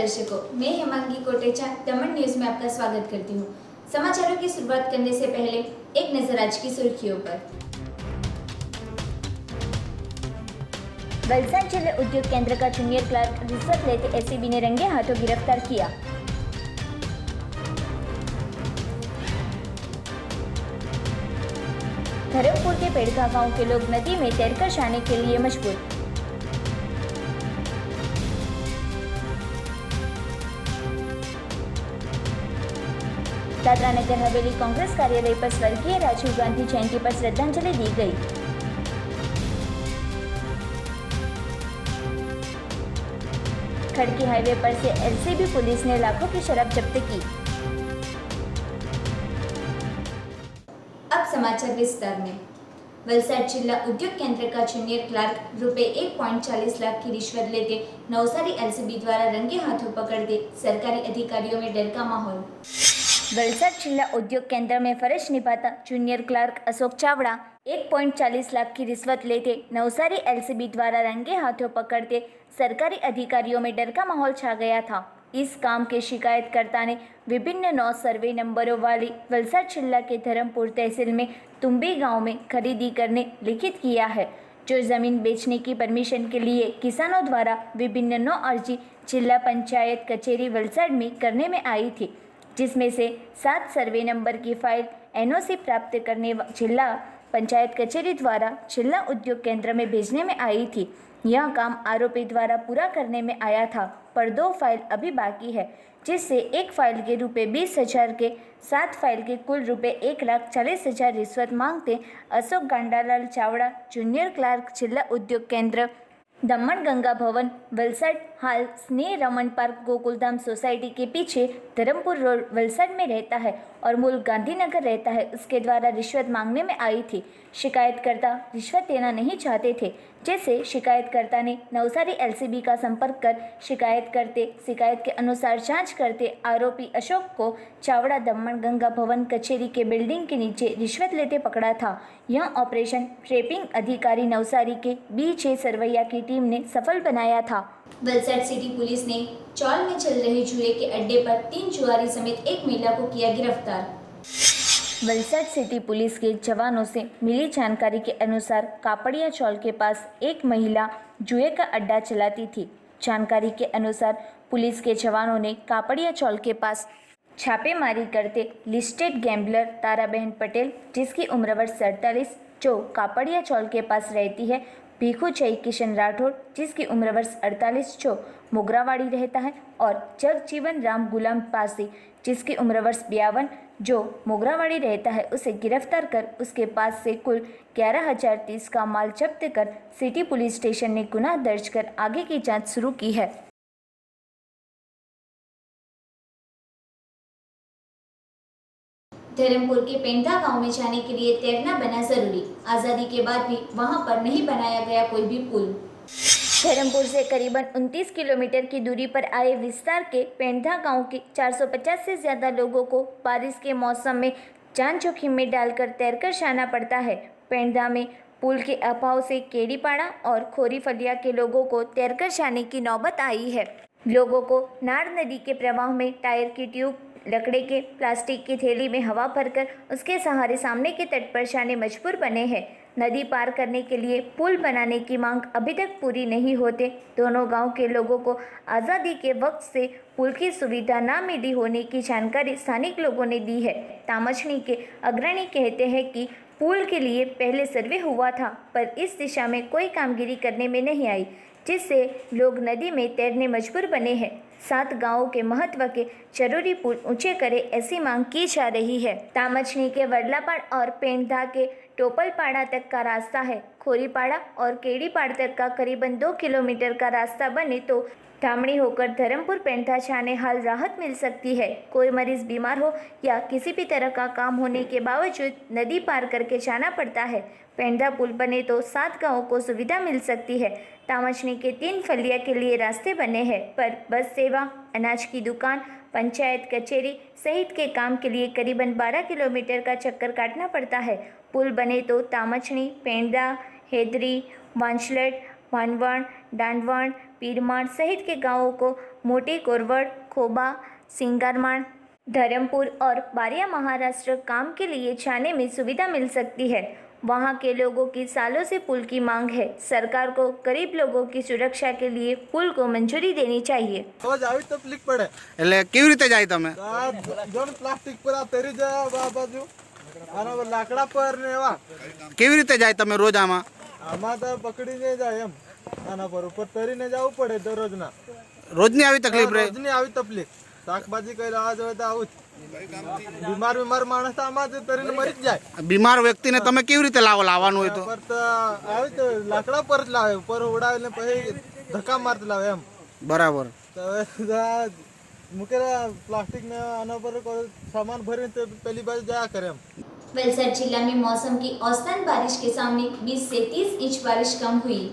दर्शकों, मैं हेमांगी कोटेचा दमन न्यूज में आपका स्वागत करती हूँ। समाचारों की शुरुआत करने से पहले एक नजर आज की सुर्खियों पर। वलसाड जिले उद्योग केंद्र का जूनियर क्लर्क रिश्वत लेते एसीबी ने रंगे हाथों गिरफ्तार किया। धर्मपुर के पेड़गा गांव के लोग नदी में तैरकर जाने के लिए मजबूर। दादरा नगर हवेली कांग्रेस कार्यालय पर स्वर्गीय राजीव गांधी जयंती पर श्रद्धांजलि दी गई। खड़की हाईवे पर से एलसीबी पुलिस ने लाखों की शराब जब्त की। अब समाचार विस्तार में। वलसाड जिला उद्योग केंद्र का जूनियर क्लर्क रुपए 1.40 लाख की रिश्वत लेते नवसारी एलसीबी द्वारा रंगे हाथों पकड़ते सरकारी अधिकारियों में डर का माहौल। वलसाड जिला उद्योग केंद्र में फर्ज निभाता जूनियर क्लर्क अशोक चावड़ा 1.40 लाख की रिश्वत लेते नवसारी एलसीबी द्वारा रंगे हाथों पकड़ते सरकारी अधिकारियों में डर का माहौल छा गया था। इस काम के शिकायतकर्ता ने विभिन्न 9 सर्वे नंबरों वाली वलसाड जिला के धर्मपुर तहसील में तुम्बी गांव में खरीदी करने लिखित किया है, जो जमीन बेचने की परमिशन के लिए किसानों द्वारा विभिन्न 9 अर्जी जिला पंचायत कचेरी वलसाड में करने में आई थी, जिसमें से 7 सर्वे नंबर की फाइल एनओसी प्राप्त करने जिला पंचायत कचेरी द्वारा जिला उद्योग केंद्र में भेजने में आई थी। यह काम आरोपी द्वारा पूरा करने में आया था, पर 2 फाइल अभी बाकी है, जिससे एक फाइल के रुपए 20,000 के 7 फाइल के कुल रुपए 1,40,000 रिश्वत मांगते अशोक गांडालाल चावड़ा जूनियर क्लर्क जिला उद्योग केंद्र दमन गंगा भवन वलसाड हाल स्नेह रमन पार्क गोकुलधाम सोसाइटी के पीछे धर्मपुर रोड वलसाड में रहता है और मूल गांधीनगर रहता है, उसके द्वारा रिश्वत मांगने में आई थी। शिकायतकर्ता रिश्वत देना नहीं चाहते थे, जैसे शिकायतकर्ता ने नवसारी एलसीबी का संपर्क कर शिकायत के अनुसार जांच करते आरोपी अशोक को चावड़ा दमन गंगा भवन कचेरी के बिल्डिंग के नीचे रिश्वत लेते पकड़ा था। यह ऑपरेशन ट्रैपिंग अधिकारी नवसारी के BJ सरवैया की टीम ने सफल बनाया था। वलसाड सिटी पुलिस ने चौल में चल रहे जुए के अड्डे पर 3 जुआरी समेत एक महिला को किया गिरफ्तार। वलसाड सिटी पुलिस के जवानों से मिली जानकारी के अनुसार कापड़िया चौल के पास एक महिला जुए का अड्डा चलाती थी। जानकारी के अनुसार पुलिस के जवानों ने कापड़िया चौल के पास छापेमारी करते लिस्टेड गैम्बलर ताराबहन पटेल, जिसकी उम्र वर्ष 48, जो कापड़िया चौल के पास रहती है, भीखू चई किशन राठौड़, जिसकी उम्र वर्ष 48, जो मोगरावाड़ी रहता है, और जगजीवन राम गुलाम पासी, जिसकी उम्र वर्ष 52, जो मोगरावाड़ी रहता है, उसे गिरफ्तार कर उसके पास से कुल 11,030 का माल जब्त कर सिटी पुलिस स्टेशन ने गुनाह दर्ज कर आगे की जांच शुरू की है। धर्मपुर के पेंधा गांव में जाने के लिए तैरना बना जरूरी। आजादी के बाद भी वहां पर नहीं बनाया गया कोई भी पुल। धर्मपुर से करीबन 29 किलोमीटर की दूरी पर आए विस्तार के पेंधा गांव के 450 से ज्यादा लोगों को बारिश के मौसम में जान जोखिम में डालकर तैरकर जाना पड़ता है। पेंधा में पुल के अभाव से केड़ीपाड़ा और खोरीफलिया के लोगों को तैरकर जाने की नौबत आई है। लोगों को नाड़ नदी के प्रवाह में टायर की ट्यूब, लकड़े के प्लास्टिक की थैली में हवा भरकर उसके सहारे सामने के तट पर जाने मजबूर बने हैं। नदी पार करने के लिए पुल बनाने की मांग अभी तक पूरी नहीं होते दोनों गांव के लोगों को आज़ादी के वक्त से पुल की सुविधा न मिली होने की जानकारी स्थानिक लोगों ने दी है। तामचनी के अग्रणी कहते हैं कि पुल के लिए पहले सर्वे हुआ था, पर इस दिशा में कोई कामगिरी करने में नहीं आई, जिससे लोग नदी में तैरने मजबूर बने हैं। 7 गांवों के महत्व के जरूरी पुल ऊंचे करे, ऐसी मांग की जा रही है। तामचनी के वडलापाड़ और पेंधा के टोपलपाड़ा तक का रास्ता है। खोरीपाड़ा और केड़ीपाड़ तक का करीबन 2 किलोमीटर का रास्ता बने तो धामणी होकर धर्मपुर पेंधा जाने हाल राहत मिल सकती है। कोई मरीज बीमार हो या किसी भी तरह का काम होने के बावजूद नदी पार करके जाना पड़ता है। पेंधा पुल बने तो 7 गांवों को सुविधा मिल सकती है। तामचनी के 3 फलिया के लिए रास्ते बने हैं, पर बस सेवा, अनाज की दुकान, पंचायत कचेरी सहित के काम के लिए करीबन 12 किलोमीटर का चक्कर काटना पड़ता है। पुल बने तो तामचनी, पेंधा, हेदरी, वांछलट, भानवण, डांडवण, पीरमाण सहित के गांवों को मोटी कोरवड़, खोबा, सिंगारमाण, धर्मपुर और बारिया महाराष्ट्र काम के लिए जाने में सुविधा मिल सकती है। वहां के लोगों की सालों से पुल की मांग है। सरकार को गरीब लोगों की सुरक्षा के लिए पुल को मंजूरी देनी चाहिए। તો જ આવી તકલીફ પડે એટલે કેવી રીતે જાય તમે? જોન પ્લાસ્ટિક પર આ તરી જાય આ બાજુ આના પર લાકડા પર ને એવા કેવી રીતે જાય તમે રોજ આમાં? આમાં તો પકડીને જાય એમ આના પર ઉપર તરીને જવું પડે દરરોજના રોજની આવી તકલીફ રહે? રોજની આવી તકલીફ શાકભાજી કઈ લાવવા જોઈએ તો આવું જ બીમાર માણસ તો આમાં જ તરીને મરી જ જાય બીમાર વ્યક્તિને તમે કેવી રીતે લાવવાનું હોય તો? પર તો આવી તો લાકડા પર જ લાવે ઉપર ઉડાવીને પછી ધક્કા મારતા લાવે એમ બરાબર. તો હવે મૂકેલા પ્લાસ્ટિક ને આના પર સામાન ભરીને તે પેલી બાજુ જયા કરે એમ। वलसाड जिला में मौसम की औसतन बारिश के सामने 20 से 30 इंच बारिश कम हुई।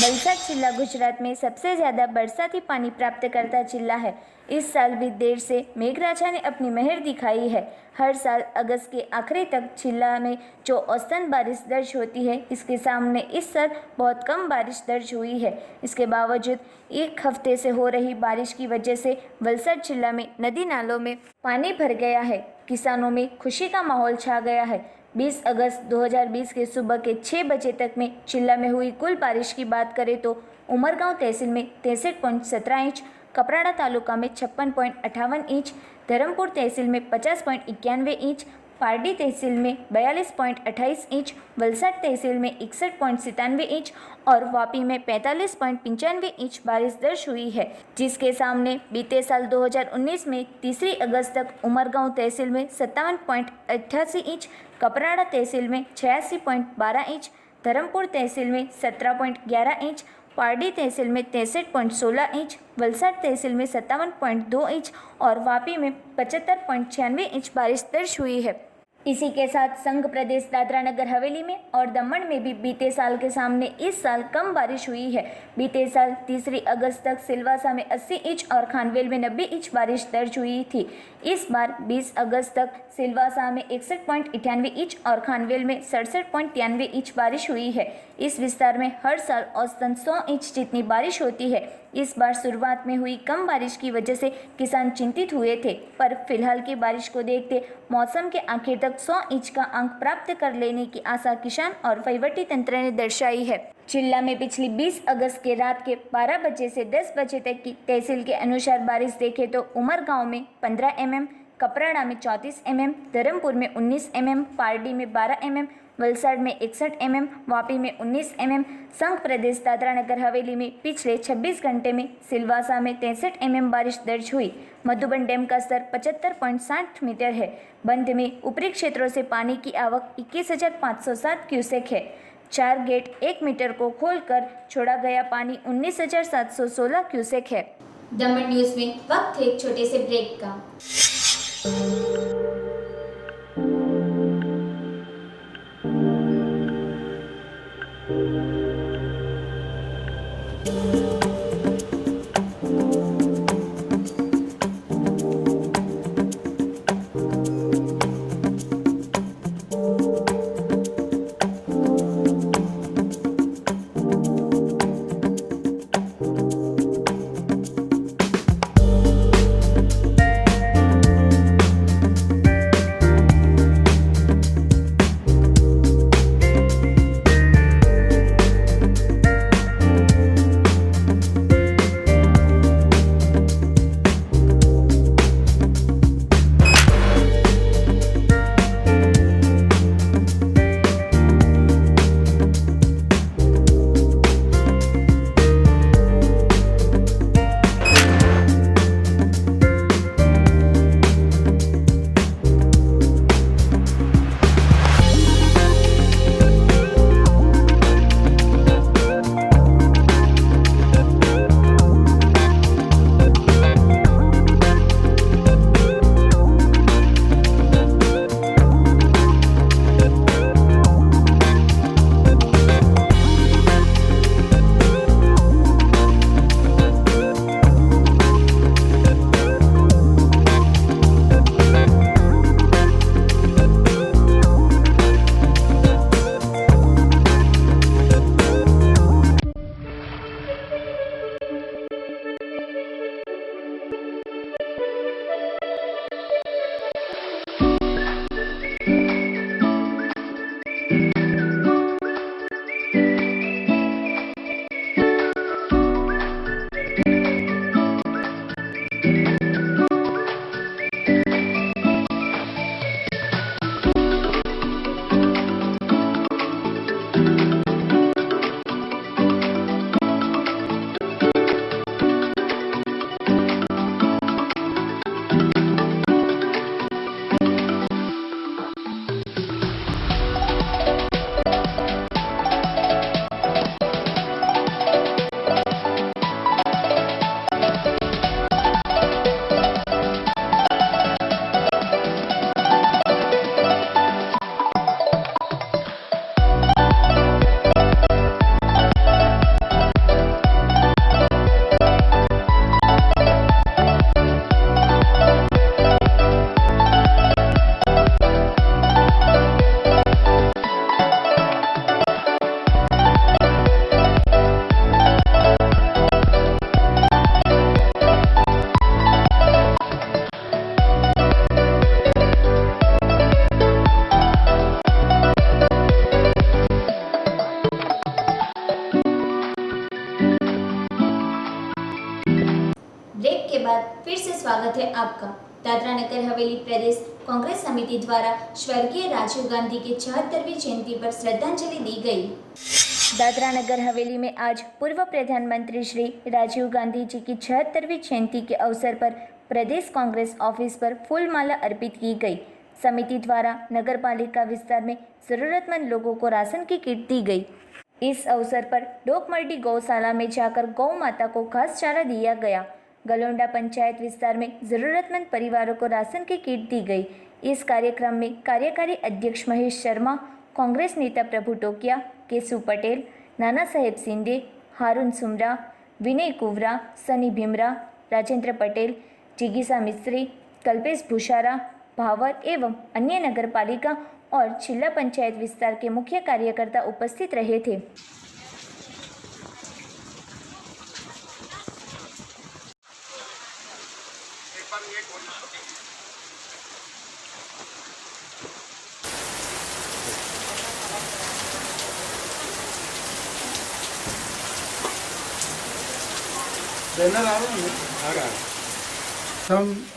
वलसाड जिला गुजरात में सबसे ज़्यादा बरसाती पानी प्राप्त करता जिला है। इस साल भी देर से मेघराजा ने अपनी मेहर दिखाई है। हर साल अगस्त के आखिरी तक जिला में जो औसतन बारिश दर्ज होती है, इसके सामने इस साल बहुत कम बारिश दर्ज हुई है। इसके बावजूद एक हफ्ते से हो रही बारिश की वजह से वलसाड जिला में नदी नालों में पानी भर गया है। किसानों में खुशी का माहौल छा गया है। 20 अगस्त 2020 के सुबह के 6 बजे तक में जिला में हुई कुल बारिश की बात करें तो उमरगांव तहसील में 63.17 इंच, कपराड़ा तालुका में 56.58 इंच, धर्मपुर तहसील में 50.91 इंच, पारडी तहसील में 42.28 इंच, वलसाड तहसील में 61.97 इंच और वापी में 45.95 इंच बारिश दर्ज हुई है। जिसके सामने बीते साल 2019 में 3 अगस्त तक उमरगांव तहसील में 57.88 इंच, कपराड़ा तहसील में 86.12 इंच, धर्मपुर तहसील में 17.11 इंच, पारडी तहसील में 63.16 इंच, वलसाड तहसील में 57.2 इंच और वापी में 75.96 इंच बारिश दर्ज हुई है। इसी के साथ संघ प्रदेश दादरा नगर हवेली में और दमन में भी बीते साल के सामने इस साल कम बारिश हुई है। बीते साल 3 अगस्त तक सिलवासा में 80 इंच और खानवेल में 90 इंच बारिश दर्ज हुई थी। इस बार 20 अगस्त तक सिलवासा में 61.98 इंच और खानवेल में 67.93 इंच बारिश हुई है। इस विस्तार में हर साल औसतन 100 इंच जितनी बारिश होती है। इस बार शुरुआत में हुई कम बारिश की वजह से किसान चिंतित हुए थे, पर फिलहाल की बारिश को देखते मौसम के आखिर तक 100 इंच का अंक प्राप्त कर लेने की आशा किसान और वहीवटी तंत्र ने दर्शाई है। जिला में पिछली 20 अगस्त के रात के 12 बजे से 10 बजे तक की तहसील के अनुसार बारिश देखे तो उमरगांव में 15 mm, कपराड़ा में 34 mm, धर्मपुर में 19 mm, पारडी में 12 mm, वलसाड में 61 mm, वापी में 19 mm, संघ प्रदेश दादरा नगर हवेली में पिछले 26 घंटे में सिलवासा में 63 mm बारिश दर्ज हुई। मधुबन डैम का स्तर 75.60 मीटर है। बंध में ऊपरी क्षेत्रों से पानी की आवक 21,507 क्यूसेक है। 4 गेट 1 मीटर को खोलकर छोड़ा गया पानी 19,716 क्यूसेक है। दमन न्यूज में वक्त है एक छोटे से ब्रेक का। है आपका। दादरा नगर हवेली प्रदेश कांग्रेस समिति द्वारा स्वर्गीय राजीव गांधी की 76वीं जयंती पर श्रद्धांजलि दी गई। दादरा नगर हवेली में आज पूर्व प्रधानमंत्री श्री राजीव गांधी जी की 76वीं जयंती के अवसर पर प्रदेश कांग्रेस ऑफिस पर फूलमाला अर्पित की गई। समिति द्वारा नगर पालिका विस्तार में जरूरतमंद लोगों को राशन की किट दी गई। इस अवसर पर डोकमर्डी गौशाला में जाकर गौ माता को घास चारा दिया गया। गलोंडा पंचायत विस्तार में जरूरतमंद परिवारों को राशन की किट दी गई। इस कार्यक्रम में कार्यकारी अध्यक्ष महेश शर्मा, कांग्रेस नेता प्रभु टोकिया, केशु पटेल, नाना साहेब सिंधे, हारून सुमरा, विनय कुवरा, सनी भीमरा, राजेंद्र पटेल, जिगीसा मिस्त्री, कल्पेश भूषारा, भावर एवं अन्य नगर पालिका और जिला पंचायत विस्तार के मुख्य कार्यकर्ता उपस्थित रहे थे।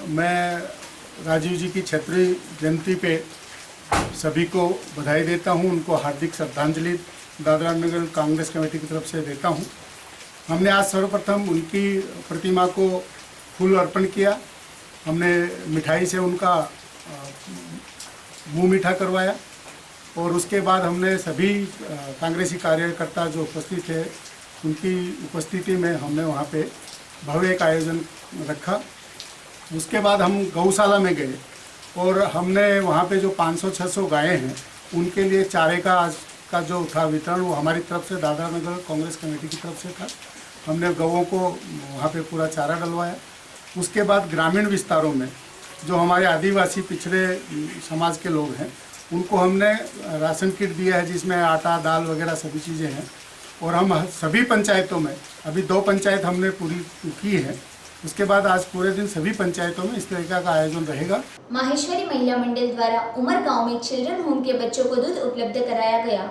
मैं राजीव जी की 76वीं जयंती पे सभी को बधाई देता हूं, उनको हार्दिक श्रद्धांजलि दादरा नगर कांग्रेस कमेटी की तरफ से देता हूं। हमने आज सर्वप्रथम उनकी प्रतिमा को फूल अर्पण किया। हमने मिठाई से उनका मुंह मीठा करवाया और उसके बाद हमने सभी कांग्रेसी कार्यकर्ता जो उपस्थित थे उनकी उपस्थिति में हमने वहाँ पे भव्य एक आयोजन रखा। उसके बाद हम गौशाला में गए और हमने वहाँ पे जो 500-600 गायें हैं उनके लिए चारे का आज का जो था वितरण वो हमारी तरफ से दादरा नगर कांग्रेस कमेटी की तरफ से था। हमने गौों को वहाँ पे पूरा चारा डलवाया। उसके बाद ग्रामीण विस्तारों में जो हमारे आदिवासी पिछड़े समाज के लोग हैं उनको हमने राशन किट दिया है जिसमें आटा, दाल वगैरह सभी चीज़ें हैं। और हम सभी पंचायतों में अभी 2 पंचायत हमने पूरी की है। उसके बाद आज पूरे दिन सभी पंचायतों में इस तरीका का आयोजन रहेगा। माहेश्वरी महिला मंडल द्वारा उमर गांव में चिल्ड्रन होम के बच्चों को दूध उपलब्ध कराया गया।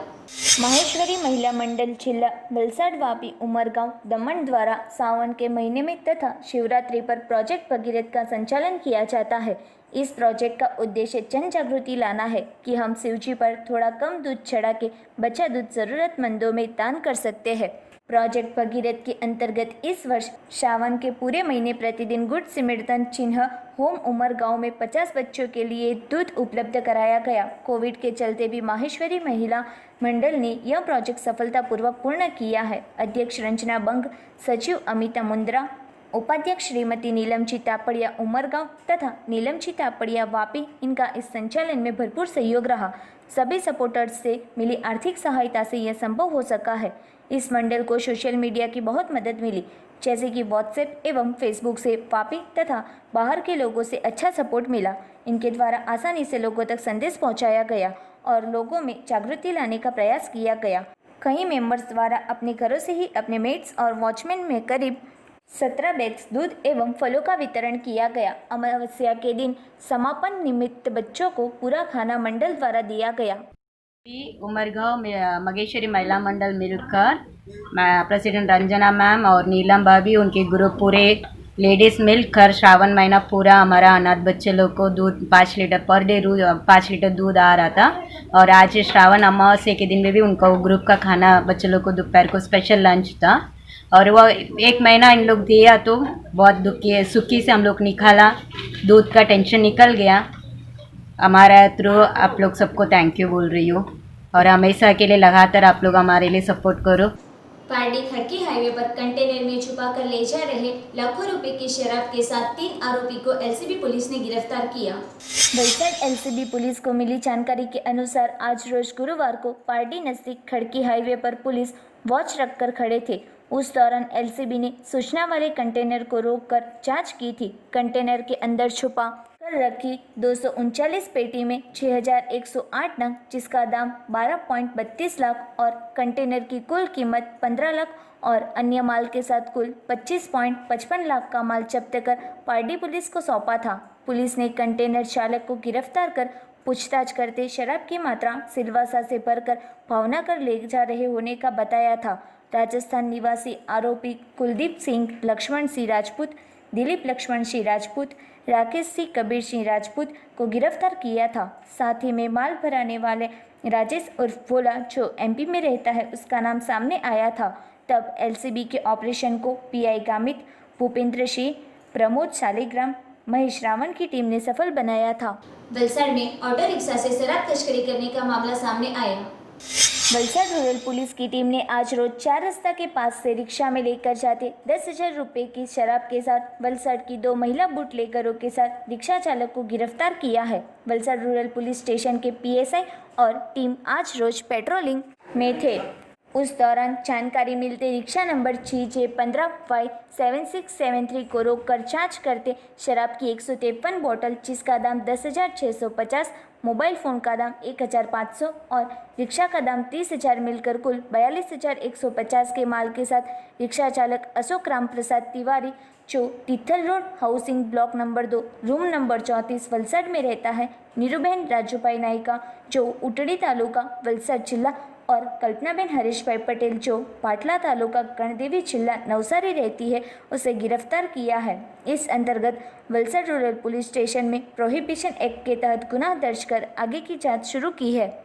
माहेश्वरी महिला मंडल जिला वलसाड वापी उमरगांव दमन द्वारा सावन के महीने में तथा शिवरात्रि पर प्रोजेक्ट भगीरथ का संचालन किया जाता है। इस प्रोजेक्ट का उद्देश्य जन जागृति लाना है कि हम शिवजी पर थोड़ा कम दूध चढ़ा के बचा दूध जरूरतमंदों में दान कर सकते हैं। प्रोजेक्ट भगीरथ के अंतर्गत इस वर्ष सावन के पूरे महीने प्रतिदिन गुड सिमरतन चिन्ह होम उमर गांव में 50 बच्चों के लिए दूध उपलब्ध कराया गया। कोविड के चलते भी माहेश्वरी महिला मंडल ने यह प्रोजेक्ट सफलतापूर्वक पूर्ण किया है। अध्यक्ष रंजना बंग, सचिव अमिता मुंद्रा, उपाध्यक्ष श्रीमती नीलमची तापड़िया उमरगांव तथा नीलमची तापड़िया वापी, इनका इस संचालन में भरपूर सहयोग रहा। सभी सपोर्टर्स से मिली आर्थिक सहायता से यह संभव हो सका है। इस मंडल को सोशल मीडिया की बहुत मदद मिली, जैसे कि व्हाट्सएप एवं फेसबुक से वापी तथा बाहर के लोगों से अच्छा सपोर्ट मिला। इनके द्वारा आसानी से लोगों तक संदेश पहुंचाया गया और लोगों में जागृति लाने का प्रयास किया गया। कई मेंबर्स द्वारा अपने घरों से ही अपने मेट्स और वॉचमैन में करीब 17 बैग्स दूध एवं फलों का वितरण किया गया। अमावस्या के दिन समापन निमित्त बच्चों को पूरा खाना मंडल द्वारा दिया गया। उमरगांव में मगेश्वरी महिला मंडल मिलकर प्रेसिडेंट रंजना मैम और नीलम भाभी उनके ग्रुप पूरे लेडीज़ मिलकर श्रावण महीना पूरा हमारा अनाथ बच्चे लोग को दूध 5 लीटर पर डे 5 लीटर दूध आ रहा था। और आज श्रावण अमावस्या के दिन में भी उनका वो ग्रुप का खाना बच्चे लोग को दोपहर को स्पेशल लंच था। और वो 1 महीना इन लोग दिया तो बहुत सुखी से हम लोग निकाला, दूध का टेंशन निकल गया। हमारा थ्रू आप लोग सबको थैंक यू बोल रही हूँ और हमेशा के लिए लगातार आप लोग हमारे लिए सपोर्ट करो। पारडी खड़की हाईवे पर कंटेनर में छुपाकर ले जा रहे लाखों रुपए की शराब के साथ 3 आरोपी को एलसीबी पुलिस ने गिरफ्तार किया। वलसाड एलसीबी पुलिस को मिली जानकारी के अनुसार आज रोज गुरुवार को पारडी नजदीक खड़की हाईवे पर पुलिस वॉच रखकर खड़े थे। उस दौरान एलसीबी ने सूचना वाले कंटेनर को रोककर जांच की थी। कंटेनर के अंदर छुपा कर रखी 239 पेटी में 6108 नग, जिसका दाम 12.32 लाख और कंटेनर की कुल कीमत 15 लाख और अन्य माल के साथ कुल 25.55 लाख का माल जब्त कर पारडी पुलिस को सौंपा था। पुलिस ने कंटेनर चालक को गिरफ्तार कर पूछताछ करते शराब की मात्रा सिलवासा से भरकर भावनगर ले जा रहे होने का बताया था। राजस्थान निवासी आरोपी कुलदीप सिंह लक्ष्मण सिंह राजपूत, दिलीप लक्ष्मण सिंह राजपूत, राकेश सिंह कबीर सिंह राजपूत को गिरफ्तार किया था। साथ ही में माल भराने वाले राजेश उर्फ भोला जो एमपी में रहता है उसका नाम सामने आया था। तब एलसीबी के ऑपरेशन को पीआई गामित, भूपेंद्र सिंह, प्रमोद शालिग्राम, महेश रावण की टीम ने सफल बनाया था। वलसाड में ऑटो रिक्शा से शराब तस्करी करने का मामला सामने आया। वलसाड रूरल पुलिस की टीम ने आज रोज 4 रास्ता के पास से रिक्शा में लेकर जाते 10,000 रुपये की शराब के साथ वलसाड की 2 महिला बुटलेगरों के साथ रिक्शा चालक को गिरफ्तार किया है। वलसाड रूरल पुलिस स्टेशन के पीएसआई और टीम आज रोज पेट्रोलिंग में थे। उस दौरान जानकारी मिलते रिक्शा नंबर 6J15Y7673 को रोककर जांच करते शराब की 153 बोतल जिसका दाम 10,650, मोबाइल फ़ोन का दाम 1,500 और रिक्शा का दाम 30,000 मिलकर कुल 42,150 के माल के साथ रिक्शा चालक अशोक राम प्रसाद तिवारी जो Tithal road housing block number 2 room number 34 Valsad में रहता है, नीरूबेन राजूभाई नायका जो उटड़ी तालुका वलसाड जिला और कल्पनाबेन हरीशभाई पटेल जो पाटला तालुका गणदेवी जिला नवसारी रहती है उसे गिरफ्तार किया है। इस अंतर्गत वलसाड रूरल पुलिस स्टेशन में प्रोहिबिशन एक्ट के तहत गुनाह दर्ज कर आगे की जांच शुरू की है।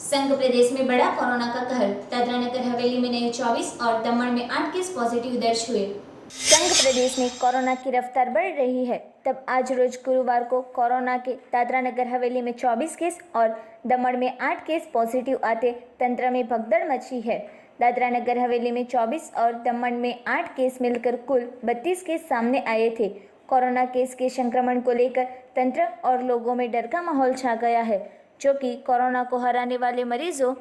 संघ प्रदेश में बड़ा कोरोना का कहर। दादरा नगर हवेली में नए 24 और दमन में 8 केस पॉजिटिव दर्ज हुए। संघ प्रदेश में कोरोना की रफ्तार बढ़ रही है। तब आज रोज गुरुवार को कोरोना के दादरा नगर हवेली में 24 केस और दमन में 8 केस पॉजिटिव आते तंत्र में भगदड़ मची है। दादरा नगर हवेली में 24 और दमन में 8 केस मिलकर कुल 32 केस सामने आए थे। कोरोना केस के संक्रमण को लेकर तंत्र और लोगों में डर का माहौल छा गया है, जो कि कोरोना को हराने वाले मरीजों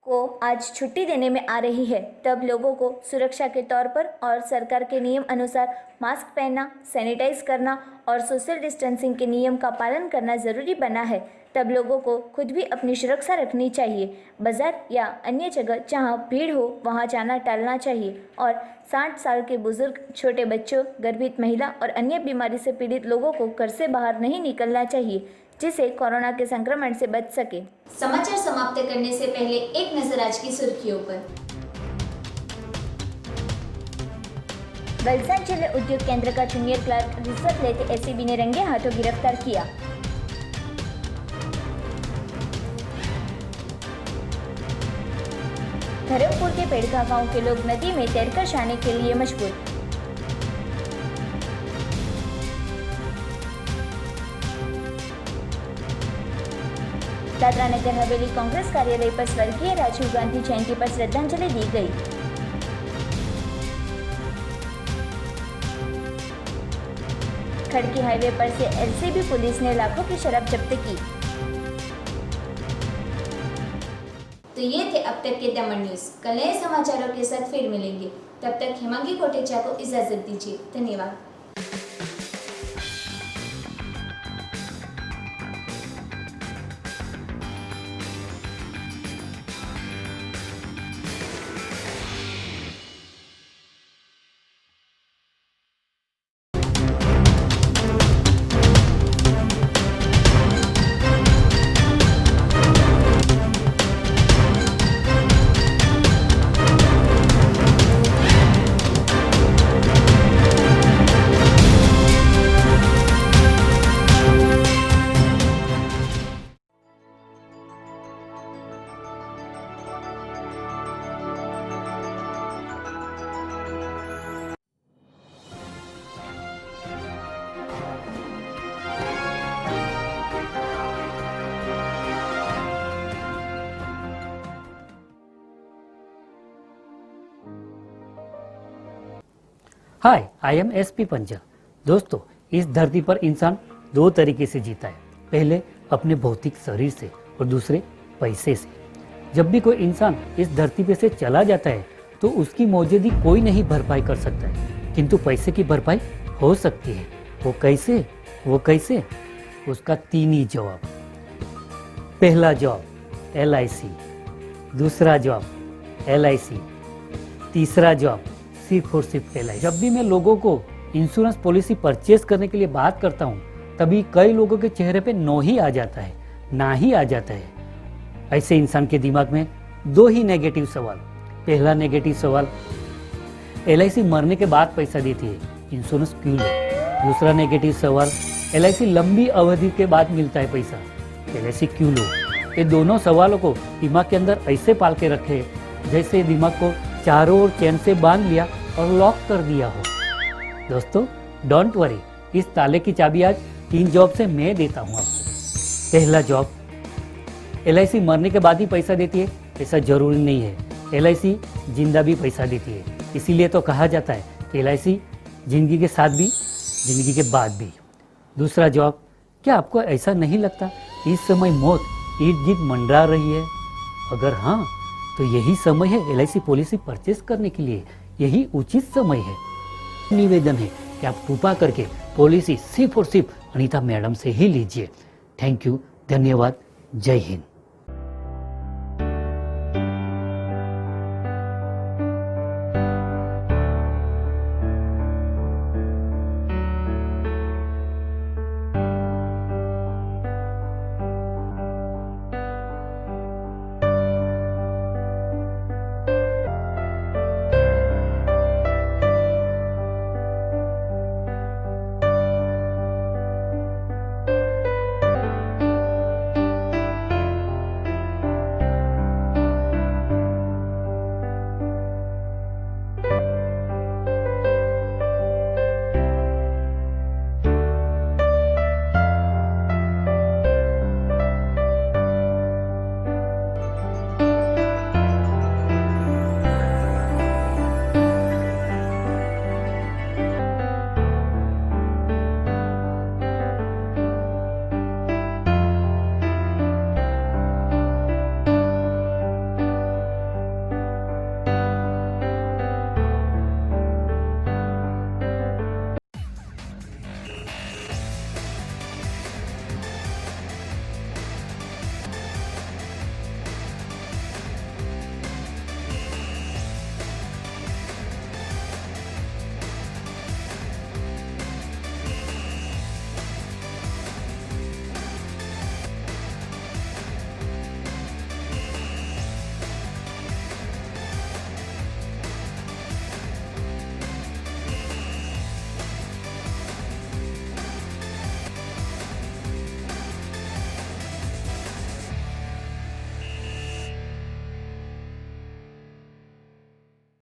को आज छुट्टी देने में आ रही है। तब लोगों को सुरक्षा के तौर पर और सरकार के नियम अनुसार मास्क पहनना, सैनिटाइज करना और सोशल डिस्टेंसिंग के नियम का पालन करना ज़रूरी बना है। तब लोगों को खुद भी अपनी सुरक्षा रखनी चाहिए। बाजार या अन्य जगह जहां भीड़ हो वहां जाना टालना चाहिए और 60 साल के बुजुर्ग, छोटे बच्चों, गर्भित महिला और अन्य बीमारी से पीड़ित लोगों को घर से बाहर नहीं निकलना चाहिए, जिससे कोरोना के संक्रमण से बच सके। समाचार समाप्त करने से पहले एक नजर आज की सुर्खियों पर। वलसाड जिले उद्योग केंद्र का जूनियर क्लर्क रिश्वत लेते एसीबी ने रंगे हाथों गिरफ्तार किया। धर्मपुर के पेड़का गांव के लोग नदी में तैरकर जाने के लिए मजबूर। दादरा नगर हवेली कांग्रेस कार्यालय पर स्वर्गीय राजीव गांधी जयंती पर श्रद्धांजलि दी गई। खड़की हाईवे पर से एलसीबी पुलिस ने लाखों की शराब जब्त की। तो ये थे अब तक के दमन न्यूज। कल नए समाचारों के साथ फिर मिलेंगे। तब तक हेमांगी कोटेचा को इजाजत दीजिए। धन्यवाद। हाय, आई एम एसपी पंजा। दोस्तों, इस धरती पर इंसान 2 तरीके से जीता है। पहले अपने भौतिक शरीर से और दूसरे पैसे से। जब भी कोई इंसान इस धरती पे से चला जाता है तो उसकी मौजूदगी कोई नहीं भरपाई कर सकता है, किंतु पैसे की भरपाई हो सकती है। वो कैसे? उसका 3 ही जवाब। पहला जवाब LIC, दूसरा जवाब LIC तीसरा जॉब सिर्फ और सिर्फ LIC। जब भी मैं लोगों को इंश्योरेंस पॉलिसी परचेज करने के लिए बात करता हूँ तभी कई लोगों के चेहरे पे नो ही आ जाता है, ना ही आ जाता है। ऐसे इंसान के दिमाग में दो ही नेगेटिव सवाल। पहला नेगेटिव सवाल, LIC मरने के बाद पैसा देती है, इंश्योरेंस क्यों ले। दूसरा नेगेटिव सवाल, LIC लंबी अवधि के बाद मिलता है पैसा, LIC क्यों लो। ये दोनों सवालों को दिमाग के अंदर ऐसे पाल के रखे जैसे दिमाग को चारों ओर चैन से बांध लिया और लॉक कर दिया हो। दोस्तों डोंट वरी, इस ताले की चाबी आज 3 जॉब से मैं देता हूँ आपको। पहला जॉब, LIC मरने के बाद ही पैसा देती है ऐसा जरूरी नहीं है, LIC जिंदा भी पैसा देती है। इसीलिए तो कहा जाता है कि LIC जिंदगी के साथ भी जिंदगी के बाद भी। दूसरा जॉब, क्या आपको ऐसा नहीं लगता इस समय मौत इर्द गिर्द मंडरा रही है? अगर हाँ तो यही समय है LIC पॉलिसी परचेस करने के लिए, यही उचित समय है। निवेदन है कि आप कृपा करके पॉलिसी सिर्फ और सिर्फ अनीता मैडम से ही लीजिए। थैंक यू, धन्यवाद, जय हिंद।